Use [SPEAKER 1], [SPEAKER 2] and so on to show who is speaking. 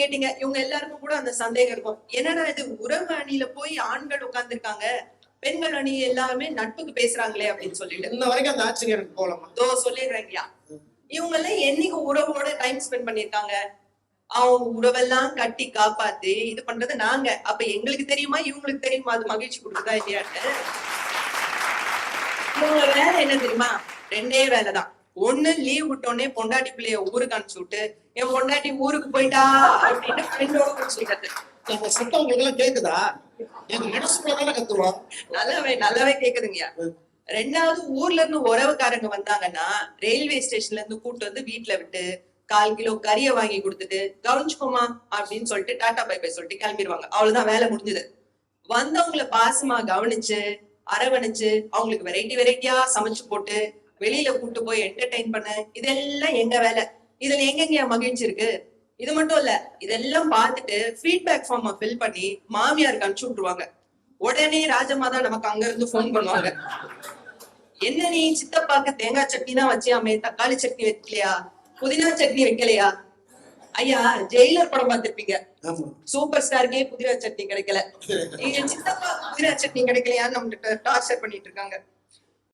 [SPEAKER 1] கேட்டீங்க. இவங்க எல்லாருக்கும் கூட அந்த சந்தேகம் இருக்கும். என்னடா இது உறவு அணியில போய் ஆண்கள் உட்கார்ந்து இருக்காங்க, பெண்கள் அணி எல்லாருமே நட்புக்கு பேசுறாங்களே அப்படின்னு சொல்லிட்டு.
[SPEAKER 2] இன்ன வரைக்கும் அந்த ஆச்சரியம் எனக்கு போலாமா?
[SPEAKER 1] சொல்லிடுறேங்கய்யா. இவங்க எல்லாம் என்னைக்கு உறவோட டைம் ஸ்பெண்ட் பண்ணிருக்காங்க? அவங்க உறவெல்லாம் கட்டி காப்பாத்தி இது பண்றது நாங்க. அப்ப எங்களுக்கு தெரியுமா இவங்களுக்கு தெரியுமா அது மகிழ்ச்சி கொடுக்குதா இல்லையான்னு? இவங்க வேலை என்ன தெரியுமா? 2 வேலைதான். ஒண்ணு லீவ் விட்டோடனே பொண்டாட்டி பிள்ளைய ஊருக்கு அனுப்பிச்சு விட்டு என் பொண்டாட்டி ஊருக்கு போயிட்டா அப்படின்னு ஃப்ரெண்டோட சொல்லிட்டு
[SPEAKER 2] நம்ம சத்தம் உங்களுக்கு எல்லாம் கேக்குதா? எங்க மனசுக்குள்ளதானே கத்துவோம்.
[SPEAKER 1] நல்லாவே கேக்குதுங்கய்யா. 2வது ஊர்ல இருந்து உறவுக்காரங்க வந்தாங்கன்னா ரயில்வே ஸ்டேஷன்ல இருந்து கூட்டு வந்து வீட்டுல விட்டு 1/4 கிலோ கறியை வாங்கி கொடுத்துட்டு கவனிச்சுக்கோமா அப்படின்னு சொல்லிட்டு டாடா பை பை சொல்லிட்டு கிளம்பிடுவாங்க. அவ்வளவுதான், வேலை முடிஞ்சது. வந்தவங்களை பாசமா கவனிச்சு அரவணைச்சு அவங்களுக்கு வெரைட்டியா சமைச்சு போட்டு வெளியில கூட்டு போய் என்டர்டைன் பண்ண, இதெல்லாம் எங்க வேலை. இதுல எங்கெங்க மகிழ்ச்சி இருக்கு? இது மட்டும் இல்ல, இதெல்லாம் பார்த்துட்டு ஃபீட்பேக் ஃபார்ம் ஃபில் பண்ணி மாமியாருக்கு அனுப்பிச்சு விட்டுருவாங்க. உடனே ராஜம்மா தான் நமக்கு அங்க இருந்து போன் பண்ணுவாங்க. என்ன நீ சித்தப்பாக்கு தேங்காய் சட்னி தான் வச்சியாமே, தக்காளி சட்னி வைக்கலையா, புதினா சட்னி வைக்கலையா? ஐயா ஜெயிலர் படம் பார்த்திருப்பீங்க. சூப்பர் ஸ்டாருக்கே புதினா சட்னி கிடைக்கல, எங்க சித்தப்பா புதினா சட்னி கிடைக்கலையான்னு நம்ம டார்ச்சர் பண்ணிட்டு இருக்காங்க.